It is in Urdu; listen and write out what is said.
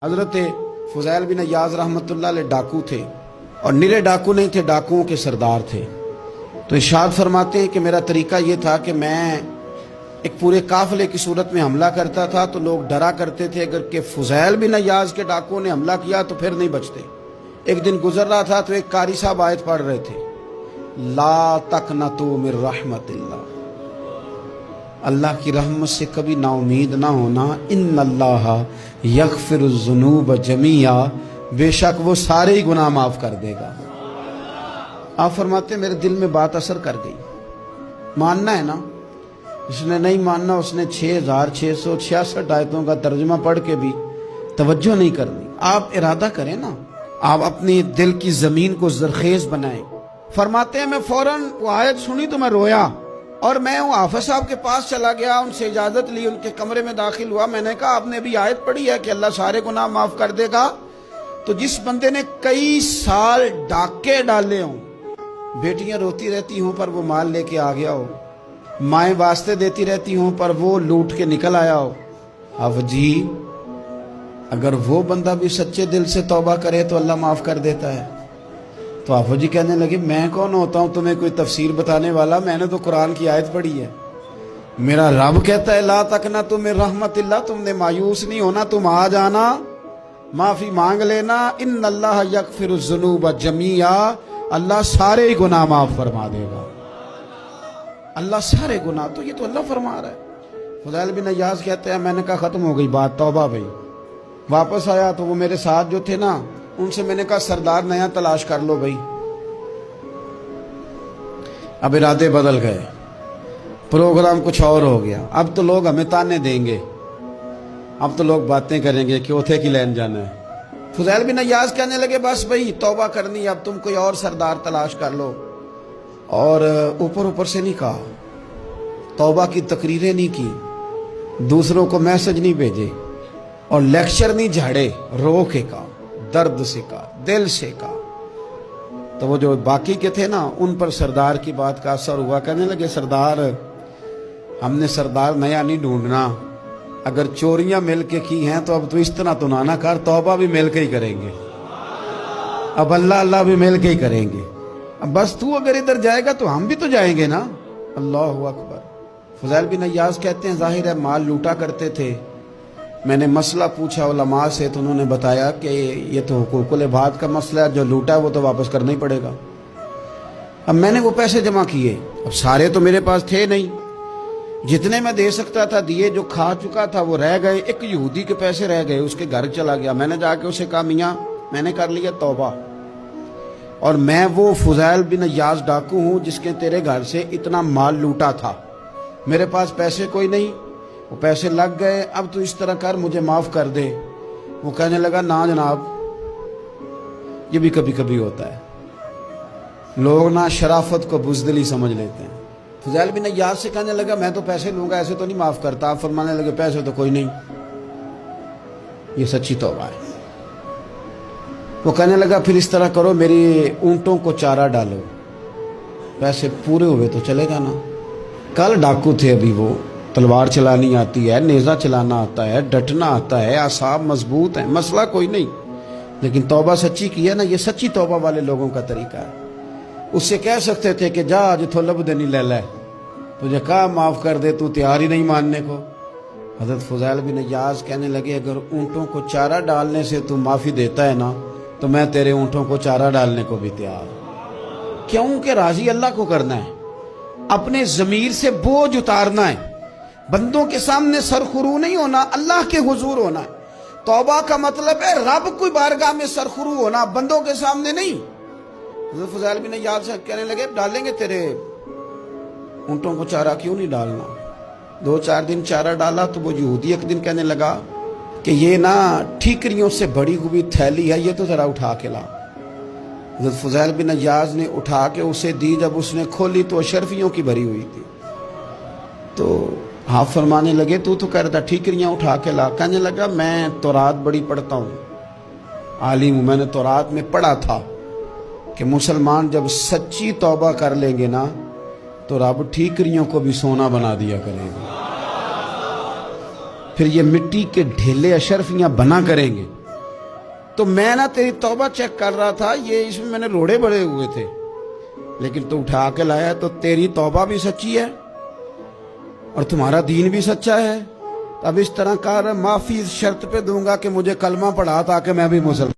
حضرت فضیل بن عیاض رحمۃ اللہ علیہ ڈاکو تھے، اور نرے ڈاکو نہیں تھے، ڈاکوؤں کے سردار تھے۔ تو ارشاد فرماتے ہیں کہ میرا طریقہ یہ تھا کہ میں ایک پورے قافلے کی صورت میں حملہ کرتا تھا تو لوگ ڈرا کرتے تھے اگر کہ فضیل بن عیاض کے ڈاکوؤں نے حملہ کیا تو پھر نہیں بچتے۔ ایک دن گزر رہا تھا تو ایک قاری صاحب آیت پڑھ رہے تھے، لا تقنطوا من رحمت اللہ، اللہ کی رحمت سے کبھی نا امید نہ ہونا، ان اللہ یغفر الذنوب جمیعا، بے شک وہ سارے ہی گناہ معاف کر دے گا۔ آپ فرماتے ہیں میرے دل میں بات اثر کر گئی، ماننا ہے نا۔ جس نے نہیں ماننا اس نے 6666 آیتوں کا ترجمہ پڑھ کے بھی توجہ نہیں کرنی۔ آپ ارادہ کریں نا، آپ اپنی دل کی زمین کو زرخیز بنائیں۔ فرماتے ہیں میں فوراً وہ آیت سنی تو میں رویا، اور میں وہ حافظ صاحب کے پاس چلا گیا، ان سے اجازت لی، ان کے کمرے میں داخل ہوا۔ میں نے کہا آپ نے بھی آیت پڑھی ہے کہ اللہ سارے گناہ معاف کر دے گا؟ تو جس بندے نے کئی سال ڈاکے ڈالے ہوں، بیٹیاں روتی رہتی ہوں پر وہ مال لے کے آ گیا ہو، مائیں واسطے دیتی رہتی ہوں پر وہ لوٹ کے نکل آیا ہو، اب جی اگر وہ بندہ بھی سچے دل سے توبہ کرے تو اللہ معاف کر دیتا ہے۔ تو آفو جی کہنے لگے میں کون ہوتا ہوں تمہیں کوئی تفسیر بتانے والا، میں نے تو قرآن کی آیت پڑھی ہے، میرا رب کہتا ہے لا تقنطوا من رحمت اللہ، تم نے مایوس نہیں ہونا، تم آ جانا، معافی مانگ لینا، ان اللہ یغفر الذنوب جمیعا، اللہ سارے ہی گناہ معاف فرما دے گا، اللہ سارے گناہ۔ تو یہ تو اللہ فرما رہا ہے۔ فضیل بن عیاض کہتے ہیں میں نے کہا ختم ہو گئی بات، توبہ بھائی۔ واپس آیا تو وہ میرے ساتھ جو تھے نا ان سے میں نے کہا سردار نیا تلاش کر لو بھائی۔ اب ارادے بدل گئے، پروگرام کچھ اور ہو گیا۔ اب تو لوگ ہمیں تانے دیں گے، اب تو لوگ باتیں کریں گے کہ اوتھے کی لین جانا ہے۔ فضیل بن عیاض کہنے لگے بس بھائی توبہ کرنی، اب تم کوئی اور سردار تلاش کر لو۔ اور اوپر سے نہیں کہا، توبہ کی تقریریں نہیں کی، دوسروں کو میسج نہیں بھیجے، اور لیکچر نہیں جھاڑے، رو کے کہا، درد سے کہا، دل سے کہا۔ تو وہ جو باقی کے تھے نا ان پر سردار کی بات کا اثر ہوا، کہنے لگے سردار ہم نے سردار نیا نہیں ڈھونڈنا، اگر چوریاں مل کے کی ہیں تو اب تو اس طرح تو نہ کر، توبہ بھی مل کے ہی کریں گے، اب اللہ بھی مل کے ہی کریں گے، اب بس تو اگر ادھر جائے گا تو ہم بھی تو جائیں گے نا۔ اللہ اکبر۔ فضیل بن عیاض کہتے ہیں ظاہر ہے مال لوٹا کرتے تھے، میں نے مسئلہ پوچھا علماء سے تو انہوں نے بتایا کہ یہ تو حقوق العباد کا مسئلہ ہے، جو لوٹا ہے وہ تو واپس کرنا ہی پڑے گا۔ اب میں نے وہ پیسے جمع کیے، اب سارے تو میرے پاس تھے نہیں، جتنے میں دے سکتا تھا دیے، جو کھا چکا تھا وہ رہ گئے۔ ایک یہودی کے پیسے رہ گئے، اس کے گھر چلا گیا، میں نے جا کے اسے کہا میاں میں نے کر لیا توبہ، اور میں وہ فضیل بن عیاض ڈاکو ہوں جس کے تیرے گھر سے اتنا مال لوٹا تھا، میرے پاس پیسے کوئی نہیں، وہ پیسے لگ گئے، اب تو اس طرح کر مجھے معاف کر دے۔ وہ کہنے لگا نا جناب، یہ بھی کبھی کبھی ہوتا ہے، لوگ نا شرافت کو بزدلی سمجھ لیتے ہیں۔ فضیل بن عیاض سے کہنے لگا میں تو پیسے لوں گا، ایسے تو نہیں معاف کرتا۔ آپ فرمانے لگے پیسے تو کوئی نہیں، یہ سچی توبہ ہے۔ وہ کہنے لگا پھر اس طرح کرو میری اونٹوں کو چارہ ڈالو، پیسے پورے ہوئے تو چلے گا نا۔ کل ڈاکو تھے، ابھی وہ تلوار چلانی آتی ہے، نیزہ چلانا آتا ہے، ڈٹنا آتا ہے، اعصاب مضبوط ہیں، مسئلہ کوئی نہیں، لیکن توبہ سچی کی ہے نا، یہ سچی توبہ والے لوگوں کا طریقہ ہے۔ اس سے کہہ سکتے تھے کہ جا آج تھو لب دینی لے لے، تجھے کہا معاف کر دے، تو تیار ہی نہیں ماننے کو۔ حضرت فضیل بن عیاض کہنے لگے اگر اونٹوں کو چارہ ڈالنے سے تو معافی دیتا ہے نا تو میں تیرے اونٹوں کو چارہ ڈالنے کو بھی تیار ہوں۔ کیوں کہ راضی اللہ کو کرنا ہے، اپنے ضمیر سے بوجھ اتارنا ہے، بندوں کے سامنے سرخرو نہیں ہونا، اللہ کے حضور ہونا ہے۔ توبہ کا مطلب ہے رب کوئی بارگاہ میں سرخرو ہونا، بندوں کے سامنے نہیں۔ حضرت فضیل بن عیاض سے کہنے لگے ڈالیں گے تیرے اونٹوں کو چارہ، کیوں نہیں ڈالنا۔ 2-4 دن چارہ ڈالا تو وہ یہودی ایک دن کہنے لگا کہ یہ نا ٹھیکریوں سے بڑی ہوئی تھیلی ہے، یہ تو ذرا اٹھا کے لا۔ حضرت فضیل بن عیاض نے اٹھا کے اسے دی، جب اس نے کھولی تو اشرفیوں کی بھری ہوئی تھی۔ تو آپ فرمانے لگے تو کہہ رہا تھا ٹھیکریاں اٹھا کے لا۔ کہنے لگا میں تورات بڑی پڑھتا ہوں، عالم ہوں، میں نے تورات میں پڑھا تھا کہ مسلمان جب سچی توبہ کر لیں گے نا تو رب ٹھیکریوں کو بھی سونا بنا دیا کرے گا، پھر یہ مٹی کے ڈھیلے اشرفیاں بنا کریں گے، تو میں نا تیری توبہ چیک کر رہا تھا, یہ اس میں نے روڑے بڑے ہوئے تھے, لیکن تو اٹھا کے لایا, تو تیری توبہ بھی سچی ہے اور تمہارا دین بھی سچا ہے. اب اس طرح کر, معافی اس شرط پہ دوں گا کہ مجھے کلمہ پڑھا تاکہ میں بھی مسلمان